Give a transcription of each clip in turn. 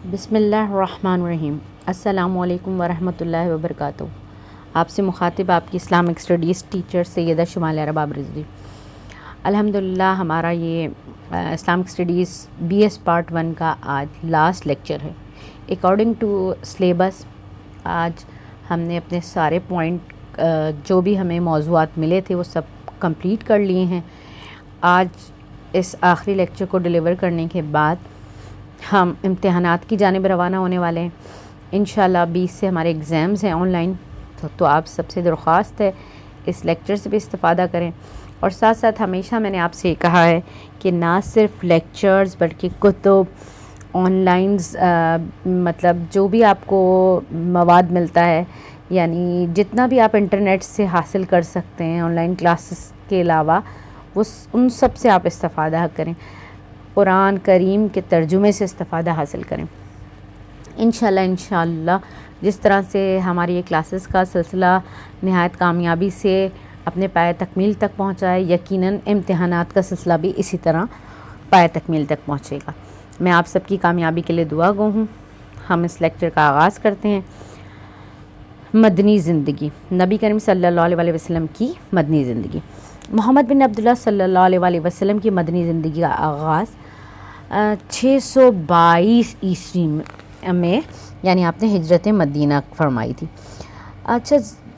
بسم اللہ الرحمن الرحیم۔ السلام علیکم ورحمۃ اللہ وبرکاتہ۔ آپ سے مخاطب آپ کی اسلامک اسٹڈیز ٹیچر سیدہ شمال رباب رضوی۔ الحمدللہ ہمارا یہ Islamic studies B S part 1 کا آج لاسٹ لیکچر ہے۔ اکارڈنگ ٹو سلیبس آج ہم نے اپنے سارے پوائنٹ جو بھی ہمیں موضوعات ملے تھے وہ سب کمپلیٹ کر لیے ہیں۔ آج اس آخری لیکچر کو ڈیلیور کرنے کے بعد ہم امتحانات کی جانب روانہ ہونے والے ہیں۔ انشاءاللہ 20 سے ہمارے ایگزامز ہیں آن لائن، تو آپ سب سے درخواست ہے اس لیکچر سے بھی استفادہ کریں، اور ساتھ ساتھ ہمیشہ میں نے آپ سے کہا ہے کہ نہ صرف لیکچرز بلکہ کتب آن لائنز مطلب جو بھی آپ کو مواد ملتا ہے، یعنی جتنا بھی آپ انٹرنیٹ سے حاصل کر سکتے ہیں آن لائن کلاسز کے علاوہ، وہ ان سب سے آپ استفادہ کریں، قرآن کریم کے ترجمے سے استفادہ حاصل کریں۔ انشاءاللہ جس طرح سے ہماری یہ کلاسز کا سلسلہ نہایت کامیابی سے اپنے پائے تکمیل تک پہنچا ہے، یقیناً امتحانات کا سلسلہ بھی اسی طرح پائے تکمیل تک پہنچے گا۔ میں آپ سب کی کامیابی کے لیے دعا گو ہوں۔ ہم اس لیکچر کا آغاز کرتے ہیں۔ مدنی زندگی، نبی کریم صلی اللہ علیہ وسلم کی مدنی زندگی۔ محمد بن عبداللہ صلی اللہ علیہ وسلم کی مدنی زندگی کا آغاز 622 عیسوی میں، یعنی آپ نے ہجرت مدینہ فرمائی تھی۔ اچھا،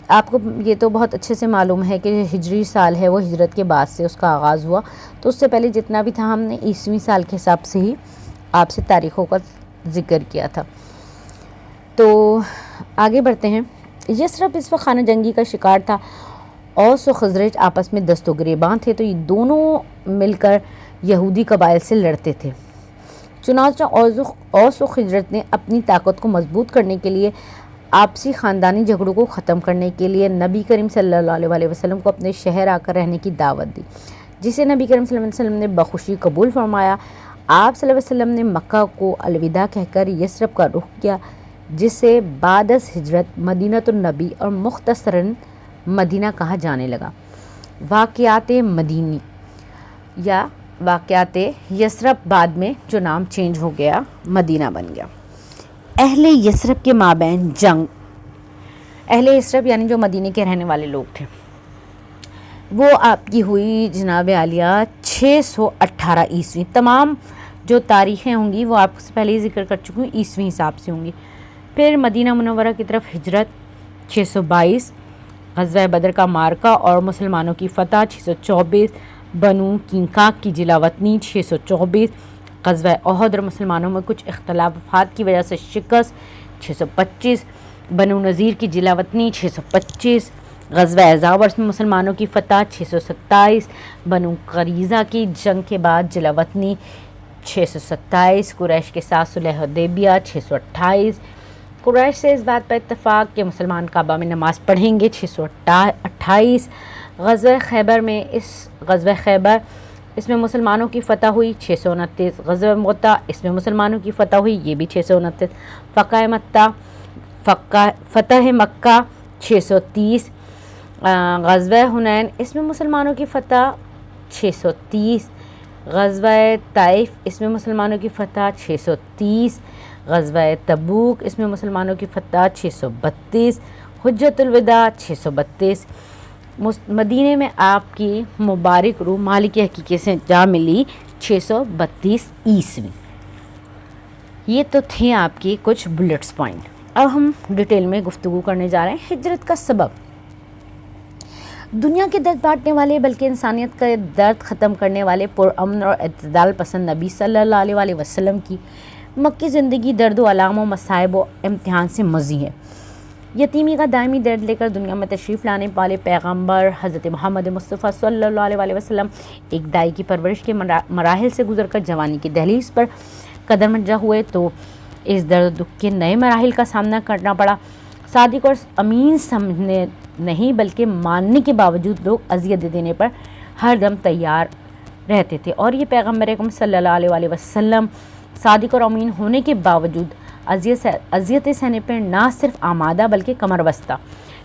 آپ کو یہ تو بہت اچھے سے معلوم ہے کہ ہجری سال ہے وہ ہجرت کے بعد سے اس کا آغاز ہوا، تو اس سے پہلے جتنا بھی تھا ہم نے عیسوی سال کے حساب سے ہی آپ سے تاریخوں کا ذکر کیا تھا۔ تو آگے بڑھتے ہیں۔ یثرب اس وقت خانہ جنگی کا شکار تھا۔ اوس و خزرج آپس میں دست و گریباں تھے، تو یہ دونوں مل کر یہودی قبائل سے لڑتے تھے۔ چنانچہ اوس و خزرج نے اپنی طاقت کو مضبوط کرنے کے لیے، آپسی خاندانی جھگڑوں کو ختم کرنے کے لیے نبی کریم صلی اللہ علیہ وسلم کو اپنے شہر آ کر رہنے کی دعوت دی، جسے نبی کریم صلی اللہ علیہ وسلم نے بخوشی قبول فرمایا۔ آپ صلی اللہ علیہ وسلم نے مکہ کو الوداع کہہ کر یثرب کا رخ کیا، جسے بعد از ہجرت مدینۃ النبی اور مختصراً مدینہ کہا جانے لگا۔ واقعات مدینی یا واقعات یثرب بعد میں جو نام چینج ہو گیا مدینہ بن گیا۔ اہل یثرب کے مابین جنگ، اہل یثرب یعنی جو مدینہ کے رہنے والے لوگ تھے، وہ آپ کی ہوئی جناب عالیہ 618 عیسوی۔ تمام جو تاریخیں ہوں گی وہ آپ سے پہلے ہی ذکر کر چکی ہوں، عیسوی حساب سے ہوں گی۔ پھر مدینہ منورہ کی طرف ہجرت 622، غزوہ بدر کا مارکہ اور مسلمانوں کی فتح 624، بنو کینکاک کی جلاوطنی 624، غزوہ احد اور مسلمانوں میں کچھ اختلافات کی وجہ سے شکست 625، بنو نذیر کی جلاوطنی 625، غزوہ احزاب اور اس میں مسلمانوں کی فتح 627، بنو قریظہ کی جنگ کے بعد جلاوطنی 627، قریش کے ساتھ صلح حدیبیہ 628، قریش سے اس بات پر اتفاق کہ مسلمان کعبہ میں نماز پڑھیں گے 628، غزوہ خیبر میں غزوہ خیبر اس میں مسلمانوں کی فتح ہوئی 629، غزوہ مؤتہ اس میں مسلمانوں کی فتح ہوئی، یہ بھی 629، فتح مکہ 630، غزوہ حنین اس میں مسلمانوں کی فتح 630، غزوہ طائف اس میں مسلمانوں کی فتح 630، غزوہ تبوک اس میں مسلمانوں کی فتح 632، حجۃ الوداع 632۔ مدینے میں آپ کی مبارک روح مالک حقیقی سے جا ملی 632 عیسوی۔ یہ تو تھے آپ کی کچھ بلٹس پوائنٹ۔ اب ہم ڈیٹیل میں گفتگو کرنے جا رہے ہیں۔ ہجرت کا سبب، دنیا کے درد بانٹنے والے بلکہ انسانیت کا درد ختم کرنے والے پرامن اور اعتدال پسند نبی صلی اللہ علیہ وسلم کی مکی زندگی درد و الام و مصائب و امتحان سے مزی ہے۔ یتیمی کا دائمی درد لے کر دنیا میں تشریف لانے والے پیغمبر حضرت محمد مصطفیٰ صلی اللہ علیہ وسلم ایک دائی کی پرورش کے مراحل سے گزر کر جوانی کی دہلیز پر قدم منجا ہوئے، تو اس درد دکھ کے نئے مراحل کا سامنا کرنا پڑا۔ صادق اور امین سمجھنے نہیں بلکہ ماننے کے باوجود لوگ اذیت دینے پر ہر دم تیار رہتے تھے، اور یہ پیغمبر اکرم صلی اللہ علیہ وسلم صادق اور امین ہونے کے باوجود اذیت سہنے پر نہ صرف آمادہ بلکہ کمر بستہ،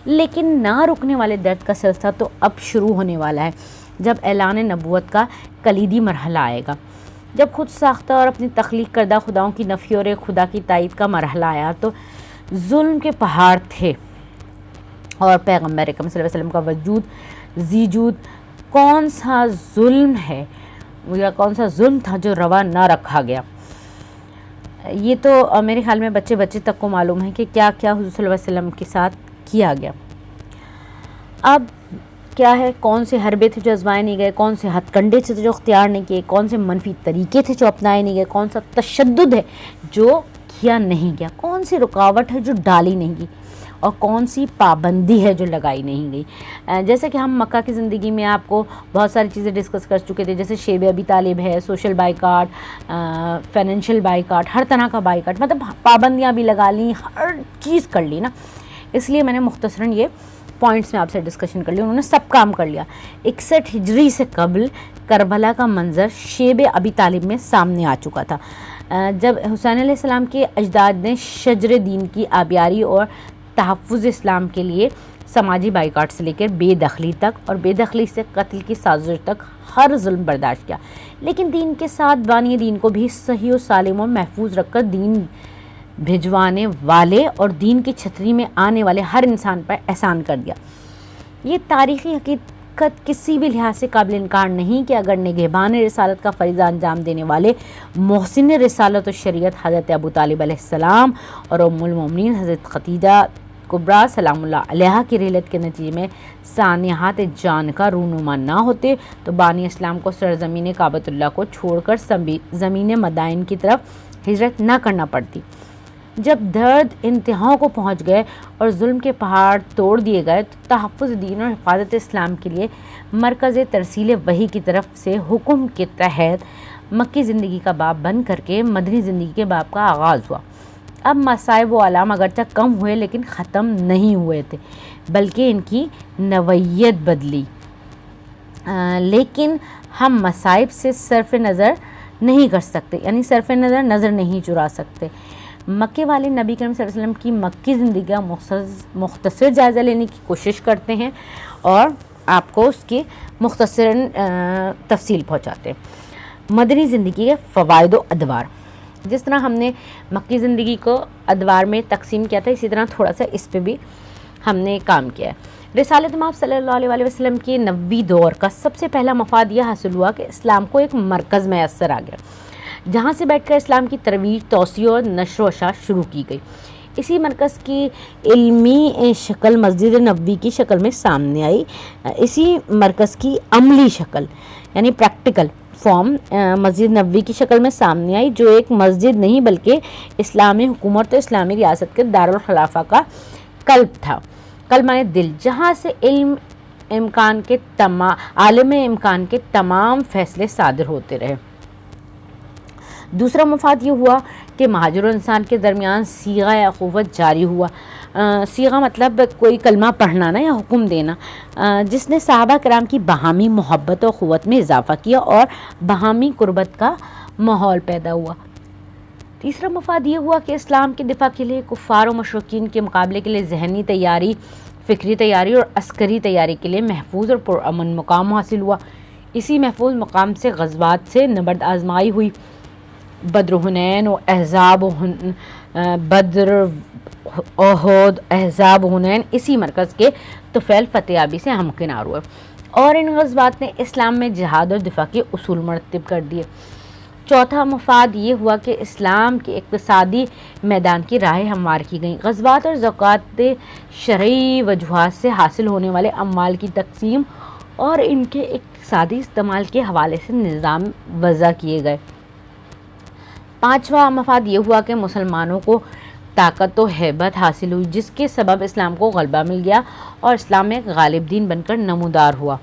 لیکن نہ رکنے والے درد کا سلسلہ تو اب شروع ہونے والا ہے، جب اعلان نبوت کا کلیدی مرحلہ آئے گا۔ جب خود ساختہ اور اپنی تخلیق کردہ خداؤں کی نفی اور خدا کی تائید کا مرحلہ آیا تو ظلم کے پہاڑ تھے، اور پیغمبر اکرم صلی اللہ علیہ وسلم کا وجود زیجود کون سا ظلم ہے یا کون سا ظلم تھا جو روا نہ رکھا گیا. یہ تو میرے خیال میں بچے تک کو معلوم ہے کہ کیا کیا حضور صلی اللہ علیہ وسلم کے ساتھ کیا گیا. اب کیا ہے، کون سے حربے تھے جو آزمائے نہیں گئے، کون سے ہتھ کنڈے تھے جو اختیار نہیں کیے، کون سے منفی طریقے تھے جو اپنائے نہیں گئے، کون سا تشدد ہے جو کیا نہیں گیا، کون سی رکاوٹ ہے جو ڈالی نہیں گئی، اور کون سی پابندی ہے جو لگائی نہیں گئی. جیسے کہ ہم مکہ کی زندگی میں آپ کو بہت ساری چیزیں ڈسکس کر چکے تھے، جیسے شیب ابی طالب ہے، سوشل بائیکاٹ، فائنینشیل بائیکاٹ، ہر طرح کا بائیکاٹ، مطلب پابندیاں بھی لگا لیں، ہر چیز کر لی نا. اس لیے میں نے مختصراً یہ پوائنٹس میں آپ سے ڈسکشن کر لیا. انہوں نے سب کام کر لیا. 61 ہجری سے قبل کربلا کا منظر شیب ابی طالب میں سامنے آ چکا تھا، جب حسین علیہ السلام کے اجداد نے شجر دین کی آبیاری اور تحفظ اسلام کے لیے سماجی بائیکاٹ سے لے کر بے دخلی تک، اور بے دخلی سے قتل کی سازش تک ہر ظلم برداشت کیا، لیکن دین کے ساتھ بانی دین کو بھی صحیح و سالم اور محفوظ رکھ کر دین بھجوانے والے اور دین کی چھتری میں آنے والے ہر انسان پر احسان کر دیا. یہ تاریخی حقیقت کسی بھی لحاظ سے قابل انکار نہیں کہ اگر نگہبان رسالت کا فریضہ انجام دینے والے محسن رسالت و شریعت حضرت ابو طالب علیہ السلام اور ام المومنین حضرت خدیجہ کبریٰ سلام اللہ علیہا کی رحلت کے نتیجے میں سانحات جان کا رونما نہ ہوتے تو بانی اسلام کو سرزمین کعبۃ اللہ کو چھوڑ کر زمین مدائن کی طرف ہجرت نہ کرنا پڑتی. جب درد انتہاؤں کو پہنچ گئے اور ظلم کے پہاڑ توڑ دیے گئے تو تحفظ دین اور حفاظت اسلام کے لیے مرکز ترسیل وحی کی طرف سے حکم کے تحت مکی زندگی کا باب بند کر کے مدنی زندگی کے باب کا آغاز ہوا. اب مصائب و آلام اگرچہ کم ہوئے لیکن ختم نہیں ہوئے تھے، بلکہ ان کی نوعیت بدلی. لیکن ہم مصائب سے صرف نظر نہیں کر سکتے، یعنی صرف نظر نہیں چرا سکتے. مکے والے نبی کریم صلی اللہ علیہ وسلم کی مکی زندگی کا مختصر جائزہ لینے کی کوشش کرتے ہیں اور آپ کو اس کی مختصر تفصیل پہنچاتے ہیں. مدنی زندگی کے فوائد و ادوار. جس طرح ہم نے مکی زندگی کو ادوار میں تقسیم کیا تھا، اسی طرح تھوڑا سا اس پہ بھی ہم نے کام کیا ہے. رسالت مآب صلی اللہ علیہ وسلم کے نبوی دور کا سب سے پہلا مفاد یہ حاصل ہوا کہ اسلام کو ایک مرکز میسر آ گیا، جہاں سے بیٹھ کر اسلام کی ترویج، توسیع اور نشر و اشاعت شروع کی گئی. اسی مرکز کی علمی شکل مسجد نبوی کی شکل میں سامنے آئی. اسی مرکز کی عملی شکل یعنی پریکٹیکل فارم مسجد نبوی کی شکل میں سامنے آئی، جو ایک مسجد نہیں بلکہ اسلامی حکومت و اسلامی ریاست کے دارالخلافہ کا قلب تھا. قلب مانے دل، جہاں سے عالم امکان کے تمام فیصلے صادر ہوتے رہے. دوسرا مفاد یہ ہوا کہ مہاجر و انسان کے درمیان صیغہ اخوت جاری ہوا. صیغہ مطلب کوئی کلمہ پڑھنا نا یا حکم دینا، جس نے صحابہ کرام کی باہمی محبت و اخوت میں اضافہ کیا اور باہمی قربت کا ماحول پیدا ہوا. تیسرا مفاد یہ ہوا کہ اسلام کے دفاع کے لیے کفار و مشرکین کے مقابلے کے لیے ذہنی تیاری، فکری تیاری اور عسکری تیاری کے لیے محفوظ اور پرامن مقام حاصل ہوا. اسی محفوظ مقام سے غزوات سے نبرد آزمائی ہوئی. بدر حنین و احزاب بدر احد احزاب حنین اسی مرکز کے طفیل فتح یابی سے ہمکنار ہوئے، اور ان غزوات نے اسلام میں جہاد اور دفاع کے اصول مرتب کر دیے. چوتھا مفاد یہ ہوا کہ اسلام کے اقتصادی میدان کی راہیں ہموار کی گئیں. غزوات اور زکوٰۃ شرعی وجوہات سے حاصل ہونے والے اموال کی تقسیم اور ان کے اقتصادی استعمال کے حوالے سے نظام وضع کیے گئے. پانچواں مفاد یہ ہوا کہ مسلمانوں کو طاقت و ہیبت حاصل ہوئی، جس کے سبب اسلام کو غلبہ مل گیا اور اسلام ایک غالب دین بن کر نمودار ہوا.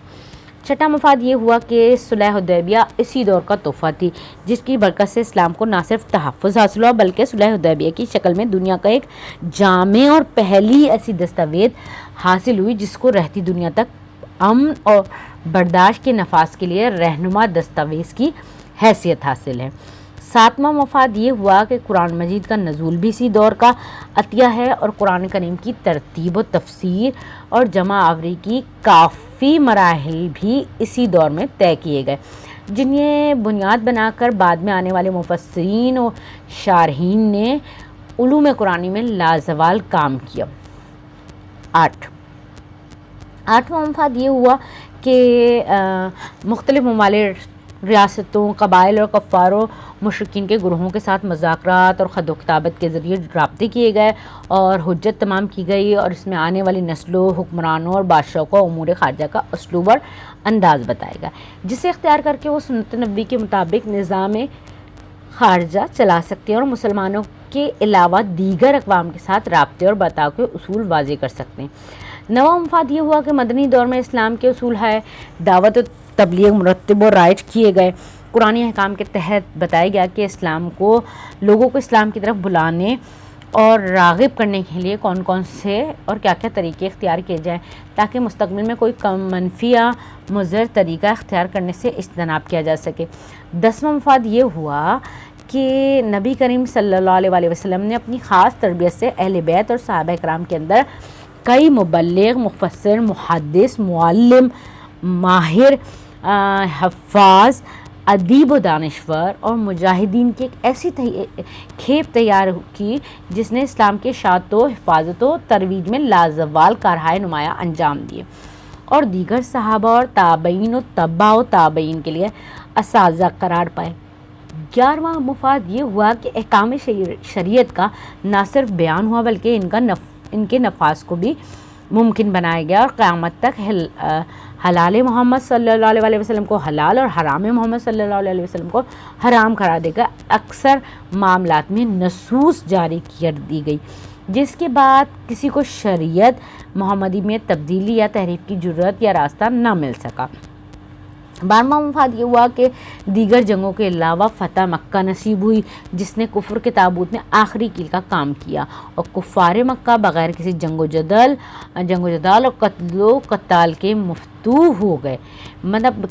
چھٹا مفاد یہ ہوا کہ صلح حدیبیہ اسی دور کا تحفہ تھی، جس کی برکت سے اسلام کو نہ صرف تحفظ حاصل ہوا بلکہ صلح حدیبیہ کی شکل میں دنیا کا ایک جامع اور پہلی ایسی دستاویز حاصل ہوئی جس کو رہتی دنیا تک امن اور برداشت کے نفاذ کے لیے رہنما دستاویز کی حیثیت حاصل ہے. ساتواں مفاد یہ ہوا کہ قرآن مجید کا نزول بھی اسی دور کا عطیہ ہے اور قرآن کریم کی ترتیب و تفسیر اور جمع آوری کی کافی مراحل بھی اسی دور میں طے کیے گئے. جنہیں بنیاد بنا کر بعد میں آنے والے مفسرین و شارحین نے علوم قرآنی میں لازوال کام کیا۔ 8واں مفاد یہ ہوا کہ مختلف ممالک، ریاستوں، قبائل اور کفاروں مشرکین کے گروہوں کے ساتھ مذاکرات اور خط و کتابت کے ذریعے رابطے کیے گئے اور حجت تمام کی گئی، اور اس میں آنے والی نسلوں، حکمرانوں اور بادشاہوں کو امور خارجہ کا اسلوب اور انداز بتائے گا، جسے اختیار کر کے وہ سنت نبوی کے مطابق نظام خارجہ چلا سکتے ہیں اور مسلمانوں کے علاوہ دیگر اقوام کے ساتھ رابطے اور برتاؤ کے اصول واضح کر سکتے ہیں۔ 9واں مفاد یہ ہوا کہ مدنی دور میں اسلام کے اصول ہے دعوت و تبلیغ مرتب و رائج کیے گئے۔ قرآنی احکام کے تحت بتایا گیا کہ لوگوں کو اسلام کی طرف بلانے اور راغب کرنے کے لیے کون کون سے اور کیا کیا طریقے اختیار کیے جائیں، تاکہ مستقبل میں کوئی کم منفی یا مضر طریقہ اختیار کرنے سے اجتناب کیا جا سکے۔ 10واں مفاد یہ ہوا کہ نبی کریم صلی اللہ علیہ وسلم نے اپنی خاص تربیت سے اہل بیت اور صحابہ کرام کے اندر کئی مبلغ، مفسر، محدث، معلم، ماہر، حفاظ، ادیب و دانشور اور مجاہدین کی ایک ایسی کھیپ تیار کی جس نے اسلام کے اشاعت و حفاظت و ترویج میں لازوال کارہائے نمایاں انجام دیے، اور دیگر صحابہ اور تابعین و تبع و تابعین کے لیے اساتذہ قرار پائے۔ 11واں مفاد یہ ہوا کہ احکام شریعت کا نہ صرف بیان ہوا بلکہ ان کے نفاذ کو بھی ممکن بنایا گیا، اور قیامت تک حلال محمد صلی اللہ علیہ وسلم کو حلال اور حرام محمد صلی اللہ علیہ وسلم کو حرام قرار دے کر اکثر معاملات میں نصوص جاری کر دی گئی، جس کے بعد کسی کو شریعت محمدی میں تبدیلی یا تحریف کی جرات یا راستہ نہ مل سکا۔ 12واں مفاد یہ ہوا کہ دیگر جنگوں کے علاوہ فتح مکہ نصیب ہوئی، جس نے کفر کے تابوت میں آخری کیل کا کام کیا، اور کفار مکہ بغیر کسی جنگ و جدال اور قتل و قتال کے مفتوح ہو گئے، مطلب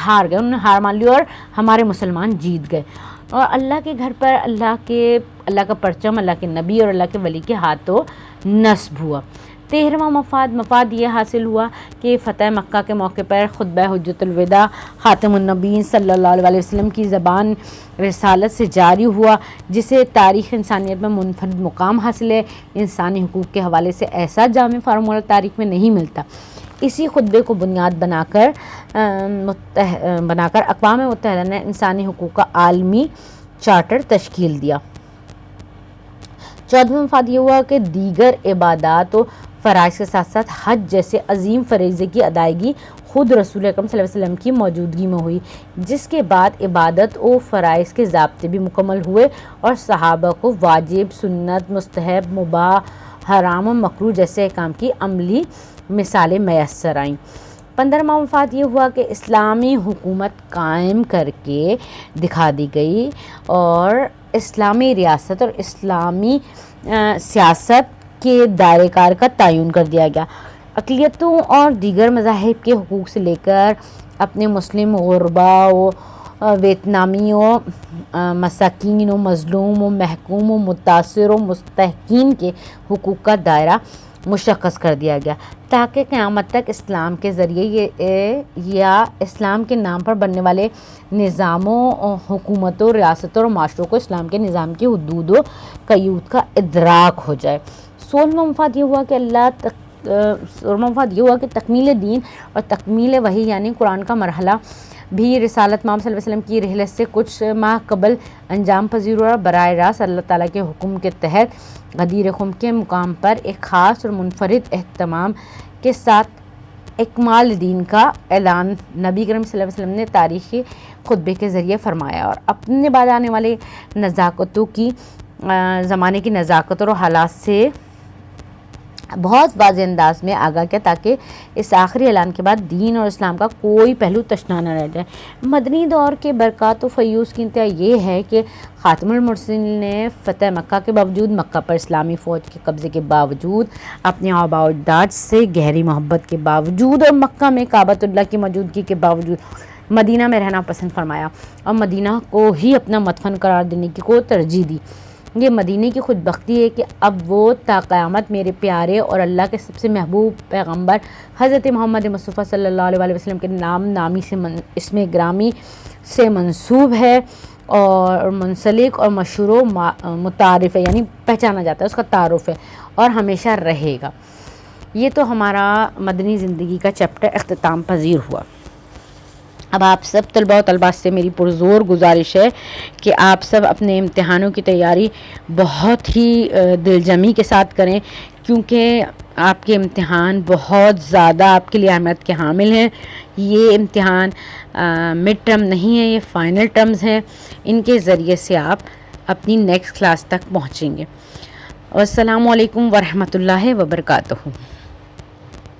ہار گئے، انہوں نے ہار مان لی اور ہمارے مسلمان جیت گئے، اور اللہ کے گھر پر اللہ کا پرچم اللہ کے نبی اور اللہ کے ولی کے ہاتھوں نصب ہوا۔ 13واں مفاد یہ حاصل ہوا کہ فتح مکہ کے موقع پر خطبہ حجۃ الوداع خاتم النبیین صلی اللہ علیہ وسلم کی زبان رسالت سے جاری ہوا، جسے تاریخ انسانیت میں منفرد مقام حاصل ہے۔ انسانی حقوق کے حوالے سے ایسا جامع فارمولہ تاریخ میں نہیں ملتا۔ اسی خطبے کو بنیاد بنا کر اقوام متحدہ نے انسانی حقوق کا عالمی چارٹر تشکیل دیا۔ 14واں مفاد یہ ہوا کہ دیگر عبادات و فرائض کے ساتھ ساتھ حج جیسے عظیم فریضے کی ادائیگی خود رسول اکرم صلی اللہ علیہ وسلم کی موجودگی میں ہوئی، جس کے بعد عبادت و فرائض کے ضابطے بھی مکمل ہوئے اور صحابہ کو واجب، سنت، مستحب، مباح، حرام و مکروہ جیسے احکام کی عملی مثالیں میسر آئیں۔ 15واں مفاد یہ ہوا کہ اسلامی حکومت قائم کر کے دکھا دی گئی اور اسلامی ریاست اور اسلامی سیاست کے دائرہ کار کا تعین کر دیا گیا۔ اقلیتوں اور دیگر مذاہب کے حقوق سے لے کر اپنے مسلم غربا و ویتنامی و مساکین و مظلوم و محکوم و متاثر و مستحقین کے حقوق کا دائرہ مشخص کر دیا گیا، تاکہ قیامت تک اسلام کے ذریعے یا اسلام کے نام پر بننے والے نظاموں، حکومتوں، ریاستوں اور معاشروں کو اسلام کے نظام کی حدود و قیود کا ادراک ہو جائے۔ 16واں مفاد یہ ہوا کہ تکمیل دین اور تکمیل وحی یعنی قرآن کا مرحلہ بھی رسالت محمد صلی اللہ علیہ وسلم کی رحلت سے کچھ ماہ قبل انجام پذیر ہوا، اور براہ راست اللہ تعالیٰ کے حکم کے تحت غدیر خم کے مقام پر ایک خاص اور منفرد اہتمام کے ساتھ اکمال دین کا اعلان نبی کریم صلی اللہ علیہ وسلم نے تاریخی خطبے کے ذریعے فرمایا، اور اپنے بعد آنے والے زمانے کی نزاکتوں اور حالات سے بہت واضح انداز میں آگاہ کیا، تاکہ اس آخری اعلان کے بعد دین اور اسلام کا کوئی پہلو تشنا نہ رہ جائے۔ مدنی دور کے برکات و فیوز کی انتہا یہ ہے کہ خاتم المرسلین نے فتح مکہ کے باوجود، مکہ پر اسلامی فوج کے قبضے کے باوجود، اپنے آباء و اجداد سے گہری محبت کے باوجود اور مکہ میں کعبۃ اللہ کی موجودگی کے باوجود مدینہ میں رہنا پسند فرمایا اور مدینہ کو ہی اپنا مدفن قرار دینے کی کو ترجیح دی۔ یہ مدینے کی خود بختی ہے کہ اب وہ تا قیامت میرے پیارے اور اللہ کے سب سے محبوب پیغمبر حضرت محمد مصطفیٰ صلی اللہ علیہ وسلم کے نامی سے اسم گرامی سے منسوب ہے اور منسلک اور مشہور و متعارف ہے، یعنی پہچانا جاتا ہے، اس کا تعارف ہے اور ہمیشہ رہے گا۔ یہ تو ہمارا مدنی زندگی کا چیپٹر اختتام پذیر ہوا۔ اب آپ سب طلباء و طالبات سے میری پرزور گزارش ہے کہ آپ سب اپنے امتحانوں کی تیاری بہت ہی دل جمی کے ساتھ کریں، کیونکہ آپ کے امتحان بہت زیادہ آپ کے لیے اہمیت کے حامل ہیں۔ یہ امتحان مڈ ٹرم نہیں ہے، یہ فائنل ٹرمز ہیں۔ ان کے ذریعے سے آپ اپنی نیکسٹ کلاس تک پہنچیں گے۔ والسلام علیکم ورحمۃ اللہ وبرکاتہ۔